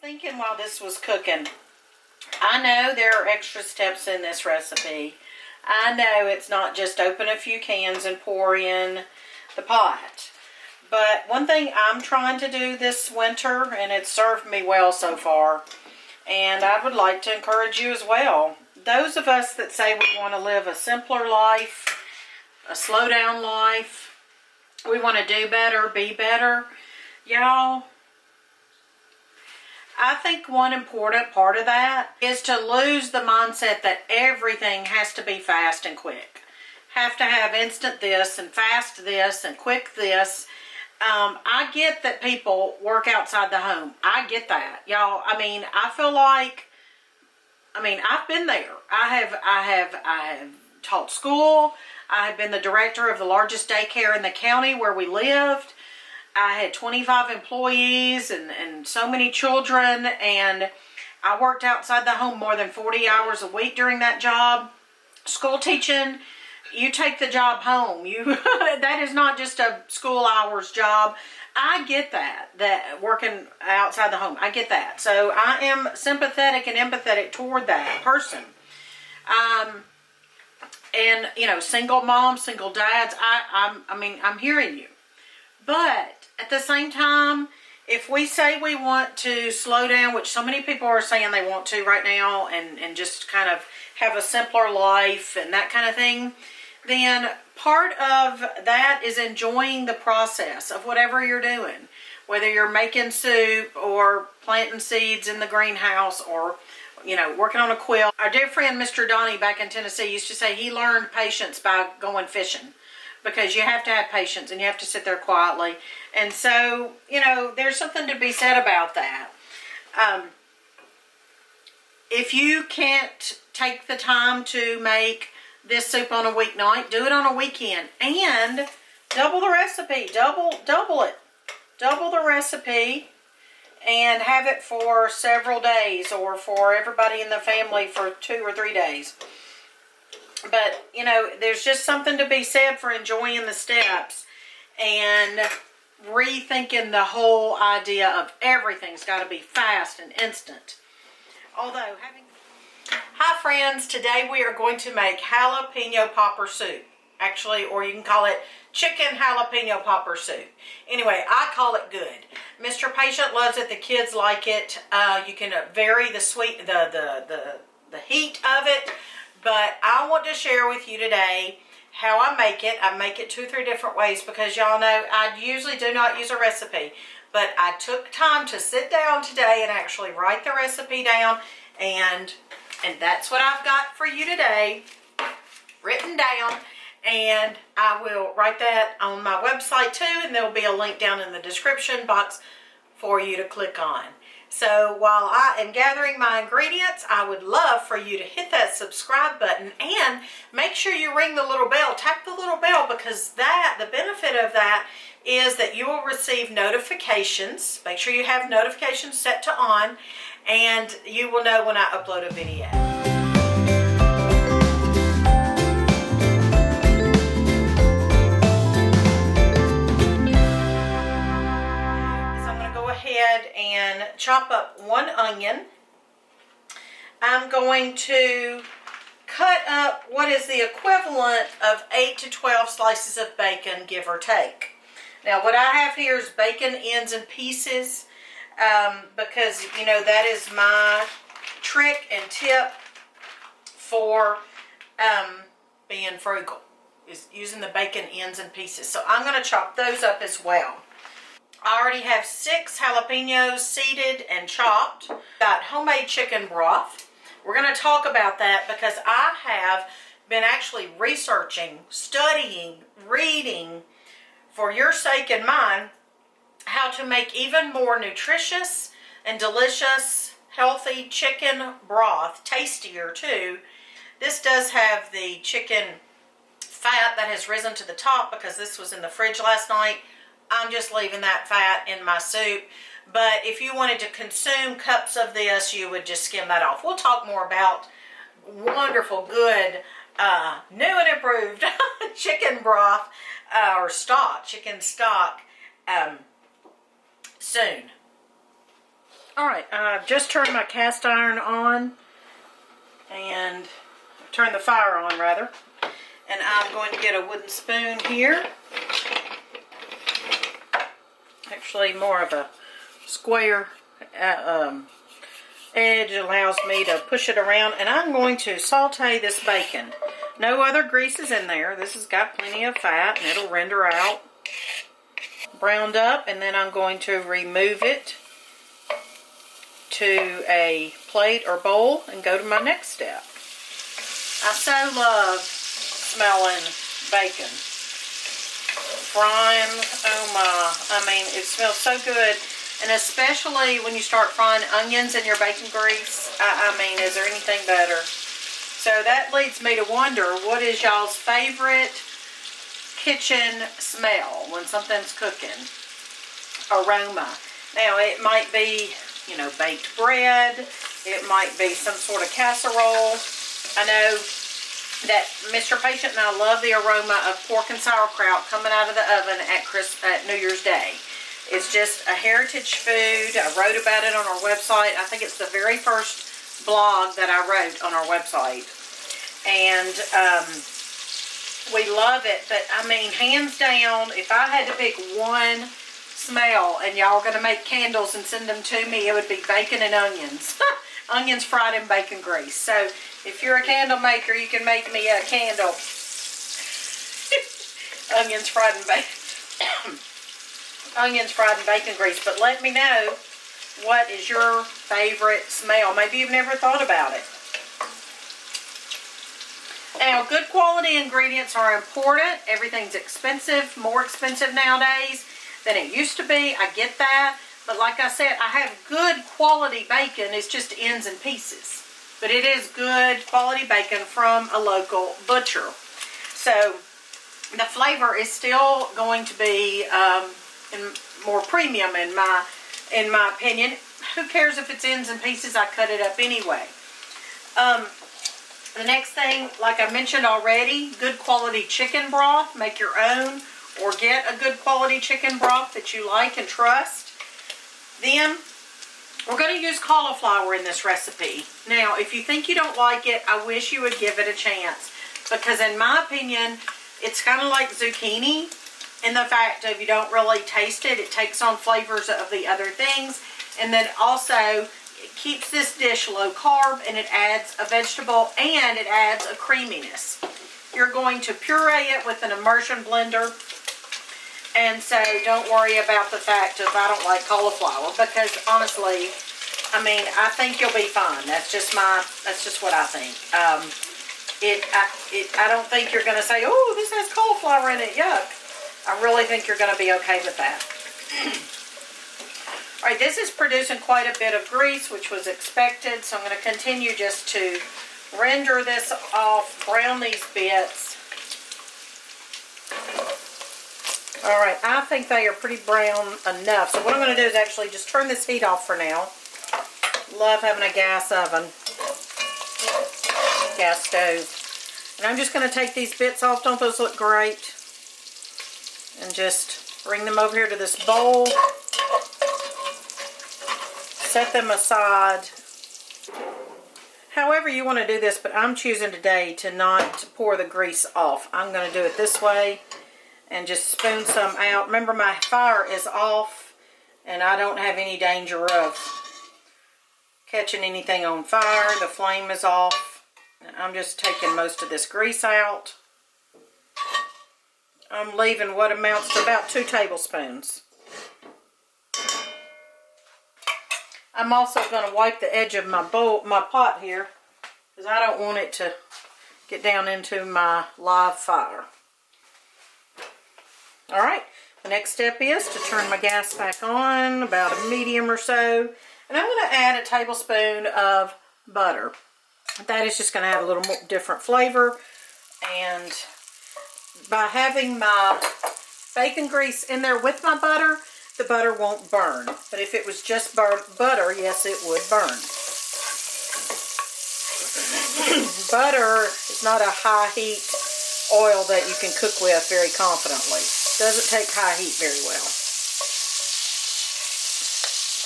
Thinking while this was cooking, I know there are extra steps in this recipe. I know it's not just open a few cans and pour in the pot. But one thing I'm trying to do this winter, and it's served me well so far, and I would like to encourage you as well. Those of us that say we want to live a simpler life, a slow down life, we want to do better, be better, y'all, I think one important part of that is to lose the mindset that everything has to be fast and quick. Have to have instant this and fast this and quick this. I get that people work outside the home. I get that, y'all. I mean, I feel like, I've been there. I have taught school. I have been the director of the largest daycare in the county where we lived. I had 25 employees and so many children, and I worked outside the home more than 40 hours a week during that job. School teaching, you take the job home. That is not just a school hours job. I get that working outside the home, I get that. So I am sympathetic and empathetic toward that person. And you know, single moms, single dads, I'm hearing you. But at the same time, if we say we want to slow down, which so many people are saying they want to right now, and just kind of have a simpler life and that kind of thing, then part of that is enjoying the process of whatever you're doing. Whether you're making soup or planting seeds in the greenhouse or, you know, working on a quilt. Our dear friend Mr. Donnie back in Tennessee used to say he learned patience by going fishing. Because you have to have patience and you have to sit there quietly. And so, you know, there's something to be said about that. If you can't take the time to make this soup on a weeknight, do it on a weekend. And double the recipe. Double it. Double the recipe and have it for several days, or for everybody in the family for 2 or 3 days. But, you know, there's just something to be said for enjoying the steps and rethinking the whole idea of everything's got to be fast and instant. Although, Hi friends, today we are going to make jalapeno popper soup. Actually, or you can call it chicken jalapeno popper soup. Anyway, I call it good. Mr. Patient loves it. The kids like it. You can vary the sweet, the heat of it. But I want to share with you today how I make it. I make it 2 or 3 different ways because y'all know I usually do not use a recipe. But I took time to sit down today and actually write the recipe down. And that's what I've got for you today, written down. And I will write that on my website too. And there will be a link down in the description box for you to click on. So while I am gathering my ingredients, I would love for you to hit that subscribe button and make sure you ring the little bell. Tap the little bell, because the benefit of that is that you will receive notifications. Make sure you have notifications set to on, and you will know when I upload a video. And chop up 1 onion. I'm going to cut up what is the equivalent of 8 to 12 slices of bacon, give or take. Now what I have here is bacon ends and pieces, because you know that is my trick and tip for being frugal, is using the bacon ends and pieces. So I'm going to chop those up as well. I already have 6 jalapenos seeded and chopped. Got homemade chicken broth. We're going to talk about that because I have been actually researching, studying, reading, for your sake and mine, how to make even more nutritious and delicious, healthy chicken broth, tastier too. This does have the chicken fat that has risen to the top because this was in the fridge last night. I'm just leaving that fat in my soup. But if you wanted to consume cups of this, you would just skim that off. We'll talk more about wonderful, good, new and improved chicken broth or stock, chicken stock soon. Alright, I've just turned my cast iron on, and turned the fire on rather, and I'm going to get a wooden spoon here. Actually more of a square edge, allows me to push it around, and I'm going to saute this bacon. No other grease is in there. This has got plenty of fat and it'll render out browned up, and then I'm going to remove it to a plate or bowl and go to my next step. I so love smelling bacon. Frying, oh my, I mean, it smells so good. And especially when you start frying onions in your bacon grease, I mean, is there anything better? So that leads me to wonder, what is y'all's favorite kitchen smell when something's cooking? Aroma. Now, it might be, you know, baked bread. It might be some sort of casserole. I know that Mr. Patient and I love the aroma of pork and sauerkraut coming out of the oven at New Year's Day. It's just a heritage food. I wrote about it on our website. I think it's the very first blog that I wrote on our website. And we love it. But, I mean, hands down, if I had to pick one smell and y'all are going to make candles and send them to me, it would be bacon and onions. Onions fried in bacon grease. So, if you're a candle maker, you can make me a candle. Onions fried in bacon. Onions fried in bacon grease. But let me know, what is your favorite smell? Maybe you've never thought about it. Now, good quality ingredients are important. Everything's expensive, more expensive nowadays than it used to be. I get that. But like I said, I have good quality bacon. It's just ends and pieces. But it is good quality bacon from a local butcher. So the flavor is still going to be more premium in my opinion. Who cares if it's ends and pieces? I cut it up anyway. The next thing, like I mentioned already, good quality chicken broth. Make your own or get a good quality chicken broth that you like and trust. Then we're going to use cauliflower in this recipe. Now, if you think you don't like it, I wish you would give it a chance. Because in my opinion, it's kind of like zucchini in the fact of you don't really taste it. It takes on flavors of the other things. And then also, it keeps this dish low carb, and it adds a vegetable and it adds a creaminess. You're going to puree it with an immersion blender. And so don't worry about the fact of I don't like cauliflower, because honestly, I mean, I think you'll be fine. That's just what I think. I don't think you're going to say, oh, this has cauliflower in it, yuck. I really think you're going to be okay with that. Alright, this is producing quite a bit of grease, which was expected, so I'm going to continue just to render this off, brown these bits. Alright, I think they are pretty brown enough. So what I'm going to do is actually just turn this heat off for now. Love having a gas oven. Gas stove. And I'm just going to take these bits off. Don't those look great? And just bring them over here to this bowl. Set them aside. However you want to do this, but I'm choosing today to not pour the grease off. I'm going to do it this way and just spoon some out. Remember, my fire is off and I don't have any danger of catching anything on fire. The flame is off. And I'm just taking most of this grease out. I'm leaving what amounts to about 2 tablespoons. I'm also going to wipe the edge of my pot here, because I don't want it to get down into my live fire. Alright, the next step is to turn my gas back on, about a medium or so, and I'm going to add a tablespoon of butter. That is just going to have a little more different flavor, and by having my bacon grease in there with my butter, the butter won't burn. But if it was just butter, yes, it would burn. Butter is not a high heat oil that you can cook with very confidently. Doesn't take high heat very well.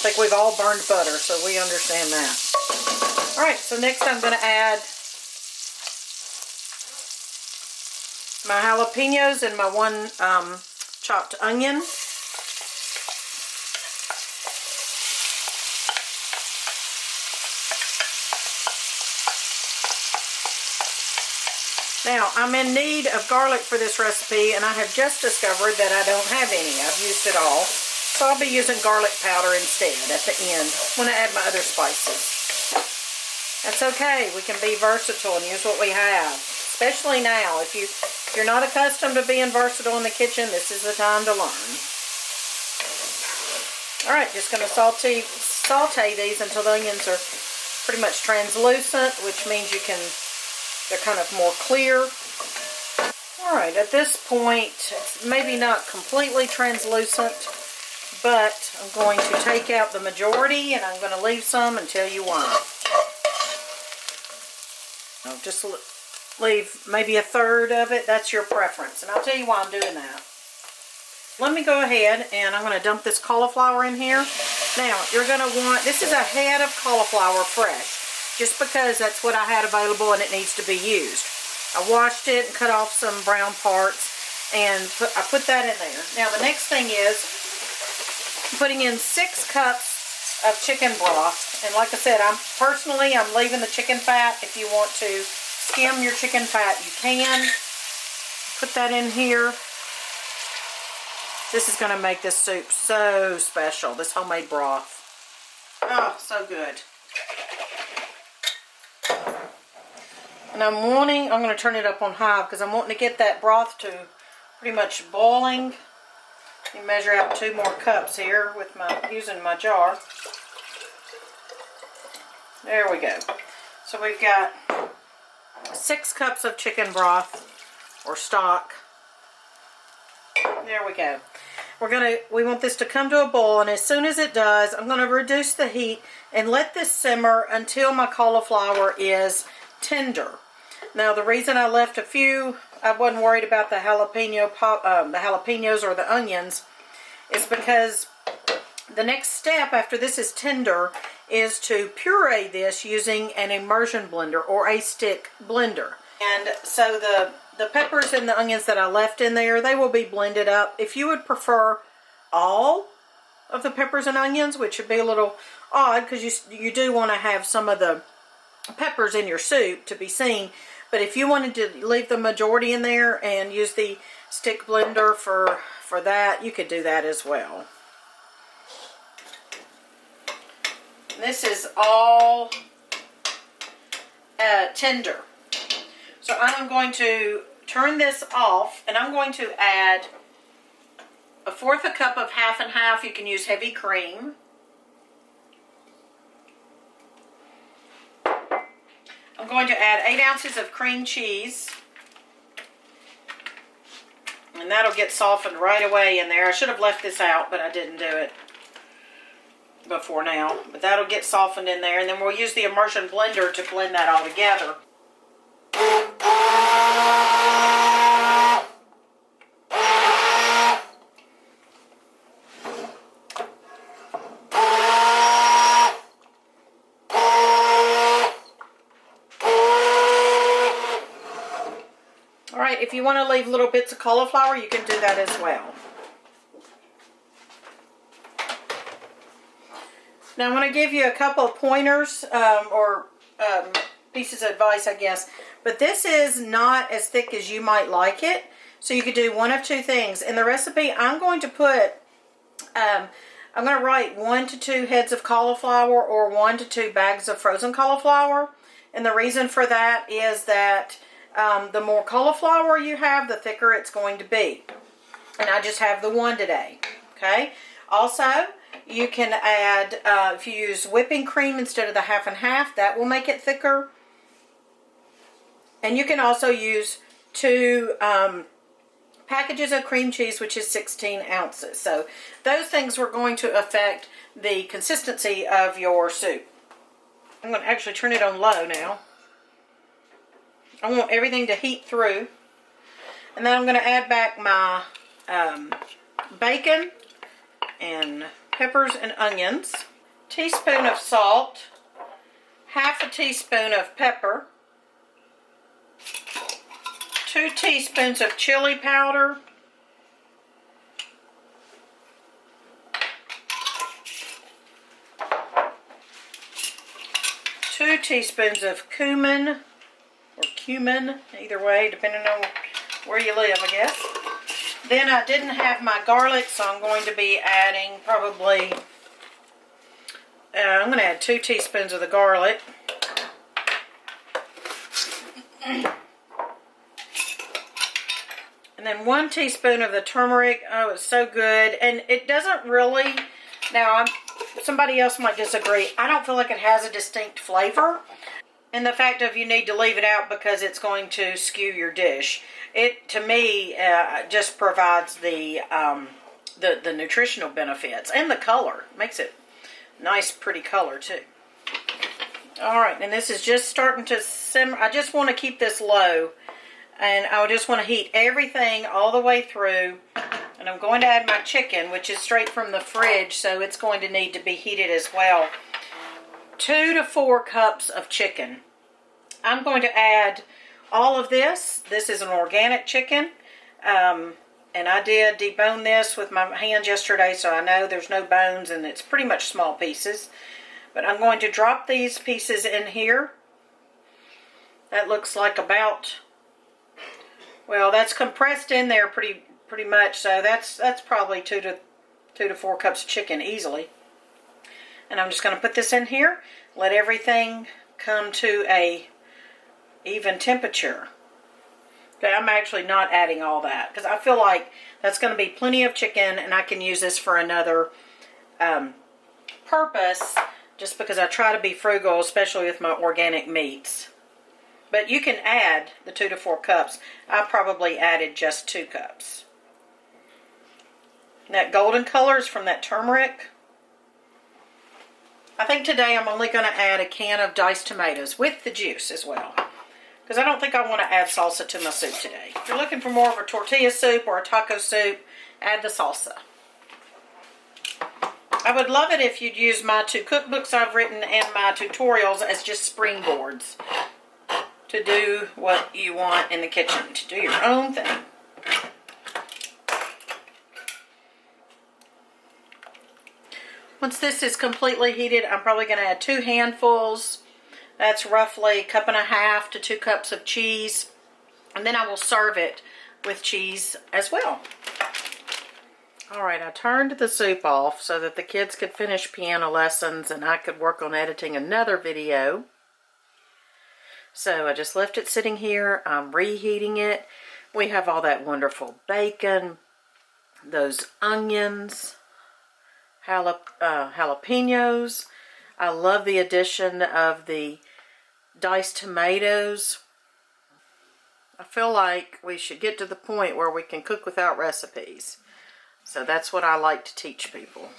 I think we've all burned butter, so we understand that. All right, so next I'm going to add my jalapenos and my one chopped onion. Now, I'm in need of garlic for this recipe, and I have just discovered that I don't have any. I've used it all. So I'll be using garlic powder instead at the end when I add my other spices. That's okay. We can be versatile and use what we have. Especially now. If you're not accustomed to being versatile in the kitchen, this is the time to learn. Alright, just going to saute these until the onions are pretty much translucent, which means they're kind of more clear. Alright, at this point, it's maybe not completely translucent, but I'm going to take out the majority and I'm going to leave some and tell you why. I'll just leave maybe a third of it. That's your preference, and I'll tell you why I'm doing that. Let me go ahead and I'm going to dump this cauliflower in here. Now, you're going to want, this is a head of cauliflower fresh, just because that's what I had available and it needs to be used. I washed it and cut off some brown parts, and I put that in there. Now, the next thing is putting in 6 cups of chicken broth. And like I said, I'm leaving the chicken fat. If you want to skim your chicken fat, you can. Put that in here. This is going to make this soup so special, this homemade broth. Oh, so good. And I'm going to turn it up on high because I'm wanting to get that broth to pretty much boiling. Let me measure out 2 more cups here with using my jar. There we go. So we've got 6 cups of chicken broth or stock. There we go. We want this to come to a boil, and as soon as it does, I'm going to reduce the heat and let this simmer until my cauliflower is tender. Now, the reason I left a few, I wasn't worried about the jalapenos or the onions, is because the next step after this is tender is to puree this using an immersion blender or a stick blender. And so the peppers and the onions that I left in there, they will be blended up. If you would prefer all of the peppers and onions, which would be a little odd because you do want to have some of the peppers in your soup to be seen. But if you wanted to leave the majority in there and use the stick blender for that, you could do that as well. This is all tender. So I'm going to turn this off, and I'm going to add 1/4 a cup of half and half. You can use heavy cream. I'm going to add 8 ounces of cream cheese. And that'll get softened right away in there. I should have left this out, but I didn't do it before now. But that'll get softened in there. And then we'll use the immersion blender to blend that all together. If you want to leave little bits of cauliflower, you can do that as well. Now I'm going to give you a couple of pointers or pieces of advice, I guess. But this is not as thick as you might like it. So you could do one of 2 things. In the recipe, I'm going to put, I'm going to write 1 to 2 heads of cauliflower or 1 to 2 bags of frozen cauliflower. And the reason for that is that the more cauliflower you have, the thicker it's going to be. And I just have the 1 today. Okay. Also, you can add, if you use whipping cream instead of the half and half, that will make it thicker. And you can also use 2 packages of cream cheese, which is 16 ounces. So those things were going to affect the consistency of your soup. I'm going to actually turn it on low now. I want everything to heat through. And then I'm going to add back my bacon and peppers and onions. teaspoon of salt, half a teaspoon of pepper, 2 teaspoons of chili powder, 2 teaspoons of cumin, or cumin, either way, depending on where you live, I guess. Then I didn't have my garlic, so I'm going to be adding probably, I'm going to add 2 teaspoons of the garlic. And then 1 teaspoon of the turmeric. Oh, it's so good. And it doesn't really, now somebody else might disagree. I don't feel like it has a distinct flavor. And the fact of you need to leave it out because it's going to skew your dish. It, to me, just provides the nutritional benefits. And the color. Makes it nice, pretty color, too. Alright, and this is just starting to simmer. I just want to keep this low. And I just want to heat everything all the way through. And I'm going to add my chicken, which is straight from the fridge, so it's going to need to be heated as well. 2 to 4 cups of chicken. I'm going to add all of this. This is an organic chicken. And I did debone this with my hands yesterday, so I know there's no bones and it's pretty much small pieces. But I'm going to drop these pieces in here. That looks like about, well, that's compressed in there pretty much, so that's probably 2 to 4 cups of chicken easily. And I'm just going to put this in here, let everything come to a even temperature. Okay, I'm actually not adding all that because I feel like that's going to be plenty of chicken and I can use this for another purpose, just because I try to be frugal, especially with my organic meats. But you can add the 2 to 4 cups. I probably added just 2 cups. That golden color is from that turmeric. I think today I'm only going to add a can of diced tomatoes with the juice as well. Because I don't think I want to add salsa to my soup today. If you're looking for more of a tortilla soup or a taco soup, add the salsa. I would love it if you'd use my 2 cookbooks I've written and my tutorials as just springboards to do what you want in the kitchen, to do your own thing. Once this is completely heated, I'm probably going to add 2 handfuls. That's roughly 1.5 to 2 cups of cheese. And then I will serve it with cheese as well. Alright, I turned the soup off so that the kids could finish piano lessons and I could work on editing another video. So I just left it sitting here. I'm reheating it. We have all that wonderful bacon, those onions, jalapenos. I love the addition of the diced tomatoes. I feel like we should get to the point where we can cook without recipes. So that's what I like to teach people.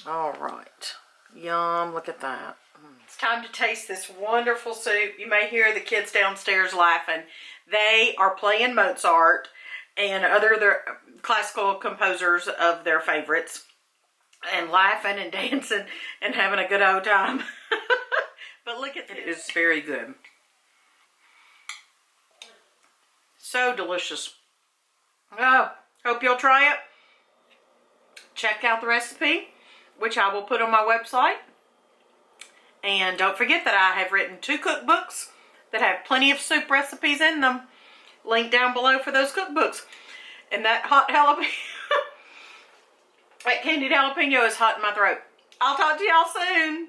All right. Yum, look at that. It's time to taste this wonderful soup. You may hear the kids downstairs laughing. They are playing Mozart and other classical composers of their favorites and laughing and dancing and having a good old time. But look at this. It is very good. So delicious. Oh, hope you'll try it. Check out the recipe, which I will put on my website. And don't forget that I have written 2 cookbooks that have plenty of soup recipes in them. Link down below for those cookbooks. And that hot jalapeno, that candied jalapeno is hot in my throat. I'll talk to y'all soon.